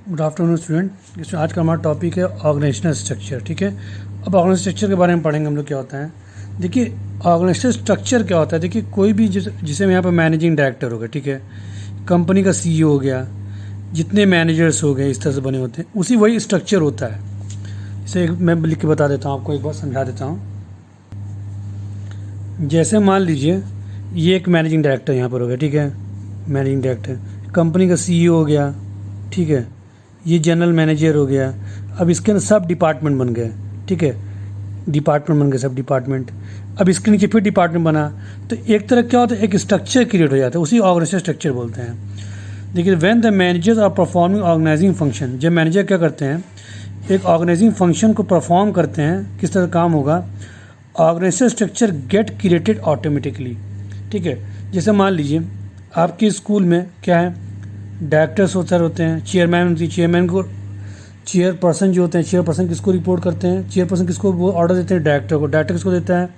Good afternoon student. इसमें आज का हमारा टॉपिक है ऑर्गेनाइजेशनल स्ट्रक्चर। ठीक है, अब ऑर्गेनाइजेशनल स्ट्रक्चर के बारे में पढ़ेंगे हम लोग क्या होता है। देखिए, ऑर्गेनाइजेशनल स्ट्रक्चर क्या होता है। देखिए, कोई भी जिसे मैं यहाँ पर मैनेजिंग डायरेक्टर हो गया, ठीक है, कंपनी का सीईओ हो गया, जितने मैनेजर्स हो गए इस तरह से बने होते हैं, उसी वही स्ट्रक्चर होता है। इसे मैं लिख के बता देता हूँ, आपको एक बार समझा देता हूँ। जैसे मान लीजिए ये एक मैनेजिंग डायरेक्टर यहाँ पर हो गया, ठीक है, मैनेजिंग डायरेक्टर, कंपनी का सीईओ हो गया, ठीक है, ये जनरल मैनेजर हो गया। अब इसके अंदर सब डिपार्टमेंट बन गए, ठीक है, डिपार्टमेंट बन गए, सब डिपार्टमेंट। अब इसके नीचे फिर डिपार्टमेंट बना, तो एक तरह क्या होता है, एक स्ट्रक्चर क्रिएट हो जाता है, उसी ऑर्गेनाइजेशनल स्ट्रक्चर बोलते हैं। देखिए, when the managers are performing organizing function, जब मैनेजर क्या करते हैं, एक ऑर्गेनाइजिंग फंक्शन को परफॉर्म करते हैं, किस तरह काम होगा, organizational structure get created automatically. ठीक है, जैसे मान लीजिए आपके स्कूल में क्या है, डायरेक्टर्स होते हैं, चेयरमैन होती है, चेयरमैन को चेयरपर्सन जो होते हैं, चेयरपर्सन किसको रिपोर्ट करते हैं, चेयरपर्सन किसको वो ऑर्डर देते हैं, डायरेक्टर को, डायरेक्टर किसको देता है,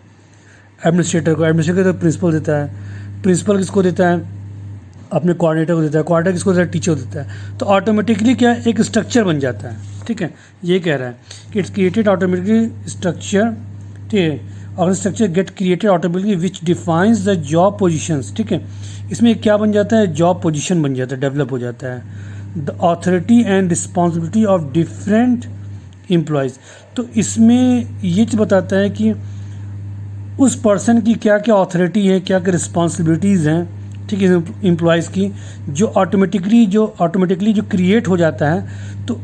एडमिनिस्ट्रेटर को, एडमिनिस्ट्रेटर को प्रिंसिपल देता है, प्रिंसिपल किसको देता है, अपने कोऑर्डिनेटर को देता है, कोऑर्डिनेटर किसको देता है, टीचर देता है। तो ऑटोमेटिकली क्या एक स्ट्रक्चर बन जाता है। ठीक है, ये कह रहा है कि इट्स क्रिएटेड ऑटोमेटिकली स्ट्रक्चर। ठीक है, और structure get created automatically which defines the job positions. ठीक है, इसमें क्या बन जाता है, जॉब पोजीशन बन जाता है, डेवलप हो जाता है, the authority and responsibility of different employees. तो इसमें ये चीज़ बताता है कि उस पर्सन की क्या क्या अथॉरिटी है, क्या क्या रिस्पॉन्सिबिलिटीज़ हैं, ठीक है, एम्प्लॉयज़ की, जो ऑटोमेटिकली जो क्रिएट हो जाता है। तो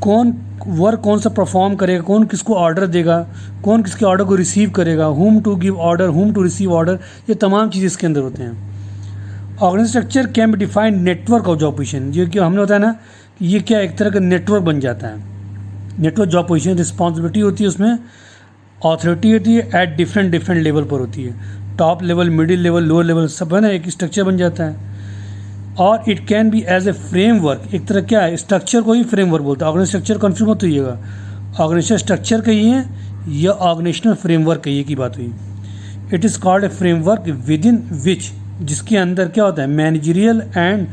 कौन वर्क कौन सा परफॉर्म करेगा, कौन किसको ऑर्डर देगा, कौन किसके ऑर्डर को रिसीव करेगा, whom to give order, whom to receive order, ये तमाम चीज़ें इसके अंदर होते हैं। Organization structure can be defined network of job position, जो कि हमने बताया ना कि ये क्या एक तरह का नेटवर्क बन जाता है। नेटवर्क जॉब पोजीशन, रिस्पॉन्सिबिलिटी होती है, उसमें अथॉरिटी होती है, एट डिफरेंट लेवल पर होती है, top level, middle level, lower level, सब है ना, एक स्ट्रक्चर बन जाता है। और it can be as a framework, एक तरह क्या है, स्ट्रक्चर को ही फ्रेमवर्क बोलता है। ऑर्गेनाइजेशन स्ट्रक्चर कन्फ्यूज मत होइएगा, ऑर्गेनाइजेशन स्ट्रक्चर कहिए या ऑर्गेनाइजेशनल फ्रेमवर्क कहिए की बात हुई। It is called a framework with in which, जिसके अंदर क्या होता है, managerial and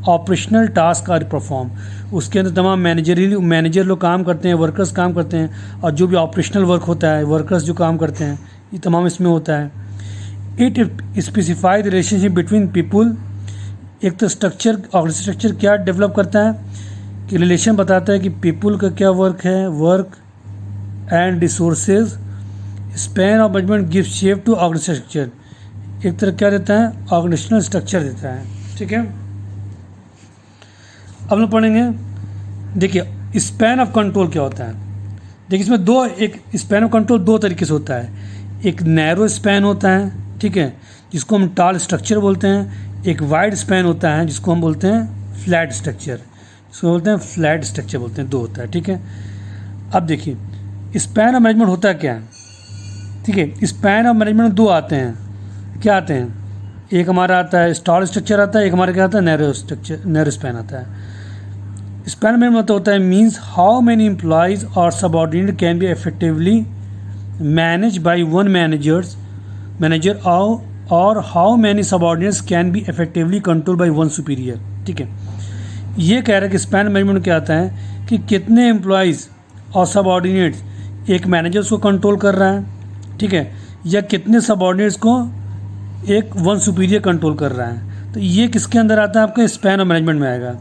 operational task are perform. उसके अंदर तमाम मैनेजर लोग काम करते हैं, वर्कर्स काम करते हैं, और जो भी ऑपरेशनल वर्क होता है, वर्कर्स जो काम करते हैं, ये तमाम इसमें होता है। It specify the relationship between people, एक तो स्ट्रक्चर, ऑर्गेनाइजेशन स्ट्रक्चर क्या डेवलप करता है कि रिलेशन बताता है कि पीपुल का क्या वर्क है, work and resources, span of management give shape to organization structure, एक तरह क्या देता है, ऑर्गेनाइजेशनल स्ट्रक्चर देता है। ठीक है, अब लोग पढ़ेंगे। देखिए, स्पैन ऑफ कंट्रोल क्या होता है। देखिए, इसमें एक स्पैन ऑफ कंट्रोल दो तरीके से होता है। एक नैरो स्पैन होता है, ठीक है, जिसको हम टाल स्ट्रक्चर बोलते हैं। एक वाइड स्पैन होता है जिसको हम बोलते हैं फ्लैट स्ट्रक्चर, जिसको बोलते हैं फ्लैट स्ट्रक्चर बोलते हैं, दो होता है। ठीक है, अब देखिए स्पैन ऑफ मैनेजमेंट होता क्या है। ठीक है, स्पैन ऑफ मैनेजमेंट दो आते हैं, क्या आते हैं, एक हमारा आता है स्टॉल स्ट्रक्चर आता है, एक हमारा क्या आता है, नैरो स्ट्रक्चर, नैरो स्पैन आता है। स्पैन ऑफ मैनेजमेंट होता है मीन्स हाउ मेनी एम्प्लॉयज़ और subordinate can be effectively manage by one manager और how many subordinates can be effectively control by one superior. ठीक है, ये कह रहा है कि स्पैन मैनेजमेंट क्या आता है कि कितने एम्प्लॉयज़ और सबऑर्डिनेट्स एक मैनेजर्स को कंट्रोल कर रहा है, ठीक है, या कितने सबऑर्डिनेट्स को एक वन सुपीरियर कंट्रोल कर रहा है। तो ये किसके अंदर आता है, आपका स्पैन ऑफ मैनेजमेंट में आएगा।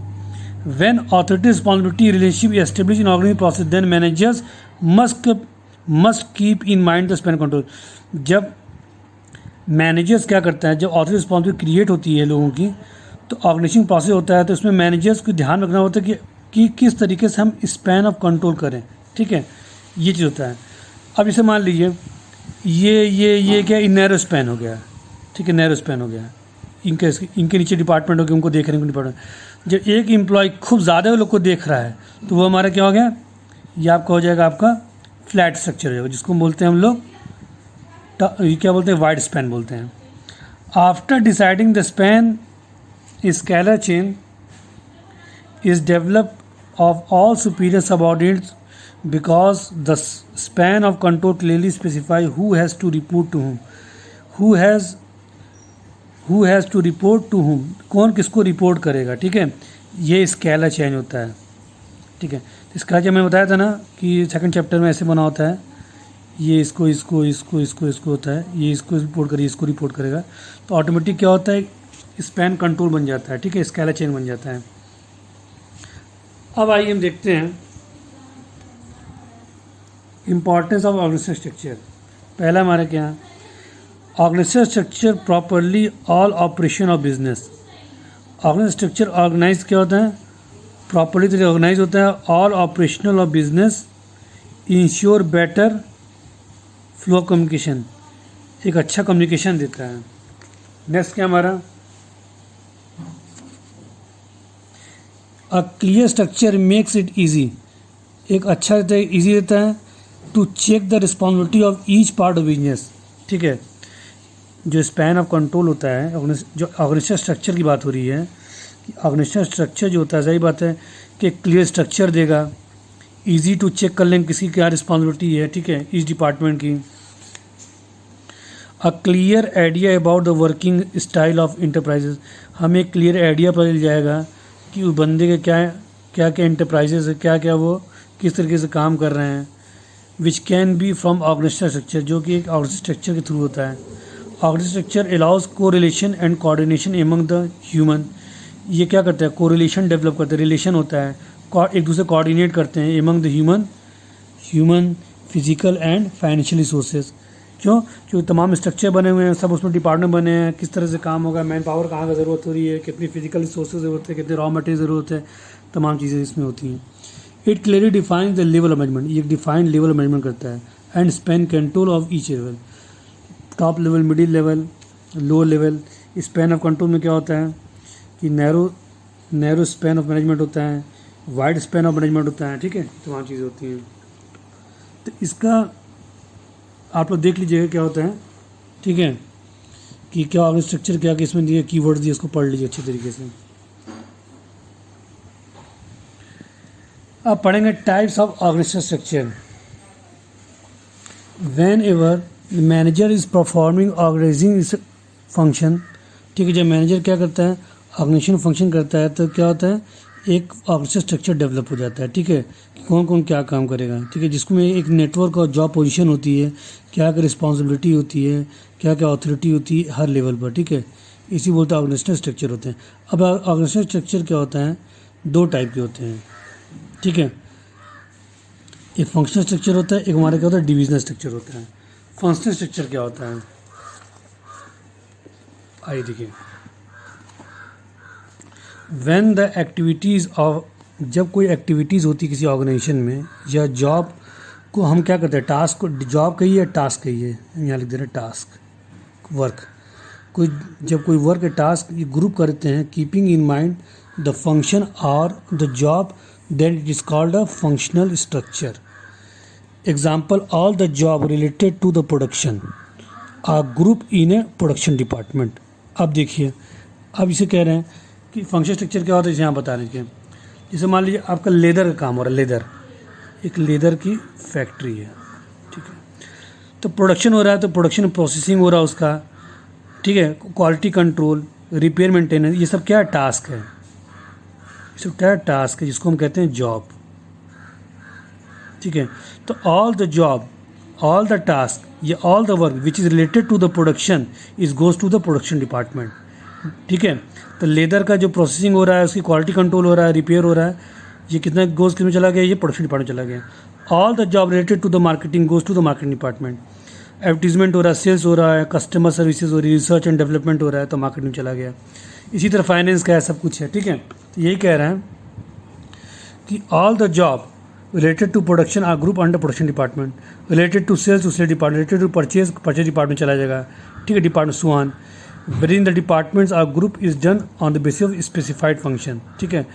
When authority responsibility relationship establish in organizing process then managers must keep in mind the span control. जब मैनेजर्स क्या करता है, जब ऑथोरिटी रिस्पॉन्सिबिलिटी क्रिएट होती है लोगों की, तो ऑर्गेनाइजिंग प्रोसेस होता है, तो इसमें मैनेजर्स को ध्यान रखना होता है कि किस तरीके से हम स्पैन ऑफ कंट्रोल करें। ठीक है, ये चीज़ होता है। अब इसे मान लीजिए ये क्या नैरो स्पैन हो गया, ठीक है, नैरो स्पैन हो गया, इनके नीचे डिपार्टमेंट हो गया, उनको देख रहे हैं डिपार्टमेंट। जब एक एम्प्लॉय खूब ज़्यादा लोग को देख रहा है तो वो हमारा क्या हो गया, ये आपका हो जाएगा आपका फ्लैट स्ट्रक्चर हो जाएगा, जिसको बोलते हैं हम लोग क्या बोलते हैं, वाइड स्पैन बोलते हैं। After deciding the span scalar chain is develop of all superior subordinates because the span of control clearly specify who has to report to whom, who has to report to whom, कौन किसको report करेगा। ठीक है, ये scalar change होता है। ठीक है। तो इसका जब मैंने बताया था ना कि सेकंड चैप्टर में ऐसे बना होता है, ये इसको इसको इसको इसको इसको होता है, ये इसको रिपोर्ट करिए, इसको रिपोर्ट करेगा, तो ऑटोमेटिक क्या होता है, स्पैन कंट्रोल बन जाता है, ठीक है, स्केलर चेन बन जाता है। अब आइए हम देखते हैं इम्पॉर्टेंस ऑफ ऑर्गेनाइजेशन स्ट्रक्चर। पहला हमारा क्या, organization structure properly all operation of business. Organization structure organize क्या होता है, प्रॉपरली तरीके ऑर्गेनाइज होता है, all operational of business, ensure better flow of communication, एक अच्छा कम्युनिकेशन देता है। नेक्स्ट क्या हमारा, a clear structure makes it easy, एक अच्छा ईजी रहता है to check the responsibility of each part of business, ठीक है। जो स्पैन ऑफ कंट्रोल होता है, जो ऑर्गेनाइजेशन स्ट्रक्चर की बात हो रही है, ऑर्गेनाइजेशन स्ट्रक्चर जो होता है, सही बात है कि क्लियर स्ट्रक्चर देगा, इजी टू चेक कर लेंगे किसी की क्या रिस्पॉन्सिबिलिटी है, ठीक है, इस डिपार्टमेंट की। A clear idea about the working style of enterprises, हमें एक क्लियर आइडिया पता चल जाएगा कि उस बंदे के क्या क्या क्या इंटरप्राइजेज है, क्या क्या वो किस तरीके से काम कर रहे हैं। Which can be from organization structure, जो कि एक ऑर्गेनाइजेशन स्ट्रक्चर के थ्रू होता है। Organization structure allows correlation and coordination among the human, ये क्या करता है, कोरिलेशन डेवलप करता है, रिलेशन होता है, एक दूसरे कोऑर्डिनेट करते हैं among the human physical and financial resources. क्यों, क्योंकि तमाम स्ट्रक्चर बने हुए हैं, सब उसमें डिपार्टमेंट बने हैं, किस तरह से काम होगा, मैन पावर कहाँ का ज़रूरत हो रही है, कितनी फिजिकल रिसोर्सेज ज़रूरत है, कितने रॉ मटेरियल ज़रूरत है, तमाम चीज़ें इसमें होती हैं। It clearly defines the level of management, ये डिफाइंड लेवल ऑफ मैनेजमेंट करता है, and Spain control of each level, top level, middle level, low level. Span of control में क्या होता है कि नैरो स्पेन ऑफ मैनेजमेंट होता है, वाइड स्पेन ऑफ मैनेजमेंट होता है, ठीक है, तमाम चीज़ें होती हैं। तो इसका आप लोग देख लीजिएगा क्या होता है, ठीक है, कि क्या ऑर्गेनाइजेशन स्ट्रक्चर क्या किसमें दिए, कीवर्ड्स दिए, इसको पढ़ लीजिए अच्छे तरीके से। अब पढ़ेंगे types of organization structure. Whenever manager is performing organizing function, ठीक है, जब मैनेजर क्या करता है, ऑर्गेनाइजेशन फंक्शन करता है, तो क्या होता है, एक ऑर्गेनाइजेशन स्ट्रक्चर डेवलप हो जाता है, ठीक है, कि कौन कौन क्या काम करेगा, ठीक है, जिसमें एक नेटवर्क और जॉब पोजीशन होती है, क्या क्या रिस्पॉन्सिबिलिटी होती है, क्या क्या अथॉरिटी होती है हर लेवल पर, ठीक है, इसी बोलते हैं ऑर्गेनाइजेशन स्ट्रक्चर होते हैं। अब ऑर्गेनाइजेशन स्ट्रक्चर क्या होता है, दो टाइप के होते हैं, ठीक है, एक फंक्शनल स्ट्रक्चर होता है, एक हमारा क्या होता है, डिविजनल स्ट्रक्चर होता है। फंक्शनल स्ट्रक्चर क्या होता है, आइए देखिए। व्हेन द एक्टिविटीज़ ऑफ, जब कोई एक्टिविटीज़ होती है किसी ऑर्गेनाइजेशन में, या जॉब को हम क्या करते हैं, टास्क को जॉब कहिए, टास्क कहिए, यहाँ लिख दे रहे हैं टास्क, वर्क, कोई जब कोई वर्क टास्क ये ग्रुप करते हैं, keeping in mind the function और the job, then it is called a functional structure. Example, all the job related to the production are group in a production department. अब देखिए, अब इसे कह रहे हैं कि फंक्शन स्ट्रक्चर क्या होता है, यहाँ बता रहे हैं। जैसे मान लीजिए आपका लेदर का काम हो रहा है, लेदर, एक लेदर की फैक्ट्री है, ठीक है, तो प्रोडक्शन हो रहा है, तो प्रोडक्शन प्रोसेसिंग हो रहा है उसका, ठीक है, क्वालिटी कंट्रोल, रिपेयर मेंटेनेंस, ये सब क्या है, टास्क है, ये सब क्या है, टास्क है, जिसको हम कहते हैं जॉब, ठीक है। तो all the job, all the task, ये all the work which is related to the production is goes to the production department, ठीक है। तो लेदर का जो प्रोसेसिंग हो रहा है, उसकी क्वालिटी कंट्रोल हो रहा है, रिपेयर हो रहा है, ये कितना गोज किस में चला गया, ये प्रोडक्शन डिपार्टमेंट चला गया। All the job related to the marketing goes to the marketing department. Advertisement हो रहा है, सेल्स हो रहा है, कस्टमर सर्विसेज हो रही है, रिसर्च एंड डेवलपमेंट हो रहा है, तो मार्केटिंग चला गया। इसी तरह फाइनेंस का है, सब कुछ है, ठीक है। तो यही कह रहे हैं कि all the job related to production are group under production department, related to sales दूसरे department, related to purchase department चला जाएगा, ठीक है, डिपार्टमेंट सुहान। Where in the departments are group is done on the basis of specified function, ठीक है।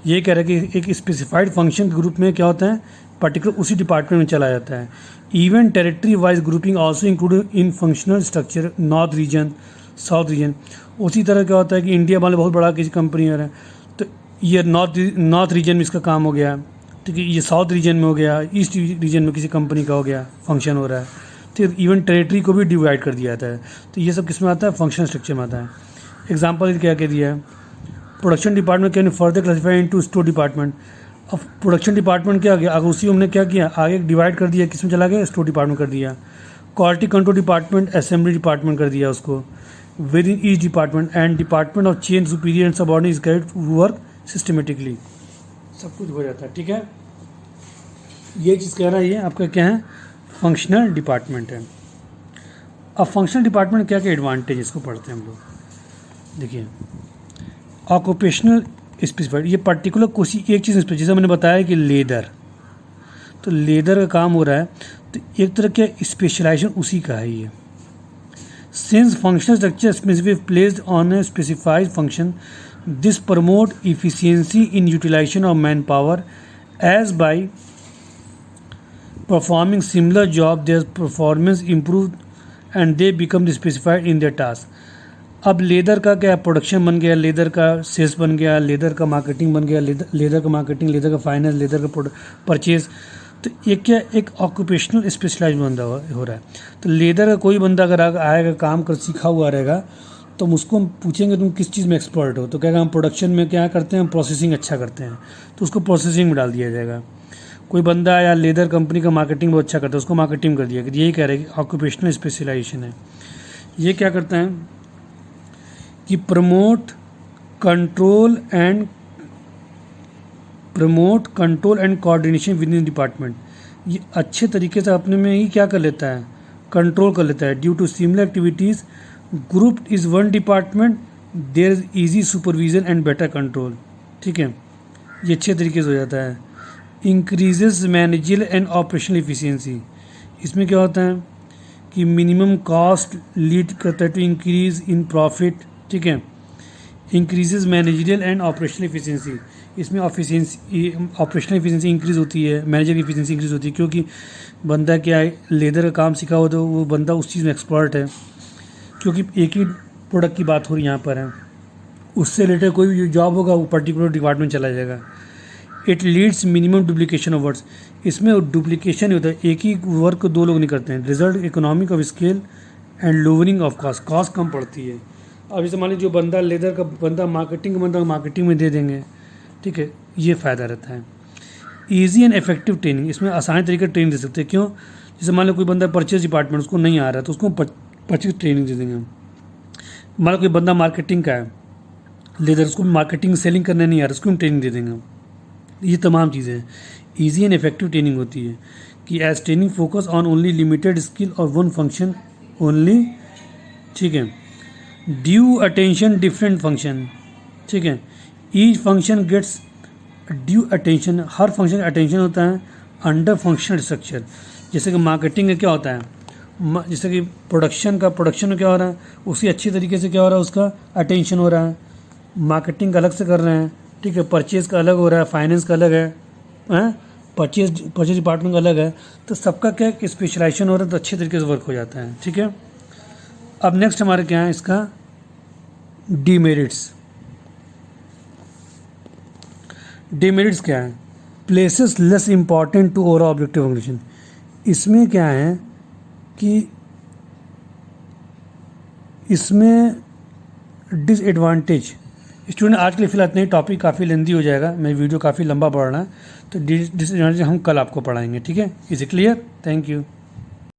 ये कह रहा है कि एक स्पेसिफाइड फंक्शन के ग्रुप में क्या होता है, पर्टिकुलर उसी डिपार्टमेंट में चला जाता है। Even territory wise grouping also included in functional structure, north region, south region. उसी तरह क्या होता है कि इंडिया वाले बहुत बड़ा किसी कंपनी है, तो ये नॉर्थ रीजन में इसका काम हो गया, ठीक है, ये साउथ रीजन में हो गया, ईस्ट रीजन में किसी कंपनी का हो गया, फंक्शन हो रहा है, ठीक। इवन टेरिटरी को भी डिवाइड कर दिया जाता है। तो ये सब किस में आता है, फंक्शनल स्ट्रक्चर में आता है। एग्जाम्पल क्या क्या दिया है, production department can further classify into store department. अब प्रोडक्शन डिपार्टमेंट क्या गया, अगर उसी हमने क्या किया आगे डिवाइड कर दिया, किस में चला गया, स्टोर डिपार्टमेंट कर दिया। Quality control department assembly department कर दिया उसको, within each department and department of chain superior and subordinate is guide to work systematically. सब कुछ हो जाता है, ठीक है। ये चीज़ कह रहा है, ये आपका क्या है, फंक्शनल डिपार्टमेंट है। अब फंक्शनल डिपार्टमेंट क्या क्या एडवांटेज, इसको पढ़ते हैं हम लोग। देखिए ऑक्यूपेशनल स्पेसिफाइड, ये पर्टिकुलर कोई एक चीज़ स्पेसिफाइड, जैसे मैंने बताया कि लेदर, तो लेदर का काम हो रहा है, तो एक तरह का स्पेशलाइजेशन उसी का है ये। Since functional structure specific placed on a specified function, this promote efficiency in utilization of man power as by performing similar job their performance improve and they become specified in their task. अब leather का क्या production बन गया, leather का sales बन गया, leather का marketing बन गया, लेदर का मार्केटिंग, लेदर का फाइनेंस, लेदर का परचेज, तो ये क्या एक ऑक्यूपेशनल स्पेशलाइज बंदा हो रहा है। तो लेदर का कोई बंदा अगर आएगा काम कर सीखा हुआ रहेगा, तो हम उसको पूछेंगे तुम किस चीज़ में एक्सपर्ट हो, तो कहेगा हम प्रोडक्शन में क्या करते हैं, प्रोसेसिंग अच्छा करते हैं, तो उसको प्रोसेसिंग में डाल दिया जाएगा। कोई बंदा या लेदर कंपनी का मार्केटिंग बहुत अच्छा करता है, उसको मार्केटिंग कर दिया, यही कह रहे हैं कि ऑक्यूपेशनल स्पेशलाइजेशन है। ये क्या करता है कि promote control and coordination with in department, ये अच्छे तरीके से अपने में ही क्या कर लेता है, कंट्रोल कर लेता है। Due to similar activities group is one department, there is easy supervision and better control, ठीक है, ये अच्छे तरीके से हो जाता है। Increases managerial and operational efficiency, इसमें क्या होता है कि मिनिमम कॉस्ट लीड करता है टू इंक्रीज इन प्रॉफिट, ठीक है। Increases managerial and operational efficiency, इसमें ऑपरेशनल एफिशिएंसी इंक्रीज़ होती है, मैनेजर की एफिशिएंसी इंक्रीज़ होती है, क्योंकि बंदा क्या है, लेदर का काम सीखा हो तो वो बंदा उस चीज़ में एक्सपर्ट है, क्योंकि एक ही प्रोडक्ट की बात हो रही यहाँ पर है, उससे रिलेटेड कोई भी जॉब होगा वो पर्टिकुलर डिपार्टमेंट चला जाएगा। It leads minimum duplication of words, इसमें डुप्लीकेशन ही होता है, एक ही वर्क को दो लोग नहीं करते हैं। Result economic of scale and lowering of cost कम पड़ती है। अब जैसे मान लीजिए जो बंदा लेदर का बंदा मार्केटिंग में दे देंगे, ठीक है, ये फ़ायदा रहता है। ईजी एंड इफेक्टिव ट्रेनिंग, इसमें आसान तरीके ट्रेनिंग दे सकते हैं, क्यों, जैसे मान लो कोई बंदा परचेज डिपार्टमेंट उसको नहीं आ रहा है, तो उसको परचेज ट्रेनिंग दे देंगे। मान लो कोई बंदा मार्केटिंग का है लेदर, उसको मार्केटिंग सेलिंग करने नहीं आ रहा, उसको हम ट्रेनिंग दे देंगे। ये तमाम चीज़ें ईजी एंड इफेक्टिव ट्रेनिंग होती है कि as training focus on only limited skill और वन फंक्शन ओनली, ठीक है। ड्यू अटेंशन डिफरेंट फंक्शन, ठीक है, each function gets due attention, हर फंक्शन का अटेंशन होता है अंडर फंक्शनल स्ट्रक्चर। जैसे कि मार्केटिंग का क्या होता है, जैसे कि प्रोडक्शन में क्या हो रहा है, उसी अच्छी तरीके से क्या हो रहा है, उसका अटेंशन हो रहा है। मार्केटिंग का अलग से कर रहे हैं, ठीक है, परचेज़ का अलग हो रहा है, फाइनेंस का अलग है, परचेज डिपार्टमेंट का अलग है, तो सबका क्या स्पेशलाइजेशन हो रहा है, तो अच्छे तरीके से वर्क हो जाता है, ठीक है। अब नेक्स्ट हमारे क्या है, इसका डीमेरिट्स क्या है, places less important to overall objective function. इसमें क्या है कि इसमें डिसएडवांटेज, स्टूडेंट आज के लिए फिलहाल इतना ही, टॉपिक काफ़ी लेंदी हो जाएगा, मेरी वीडियो काफ़ी लंबा पड़ रहा है, तो डिसएडवांटेज हम कल आपको पढ़ाएंगे, ठीक है। Is it clear? Thank you.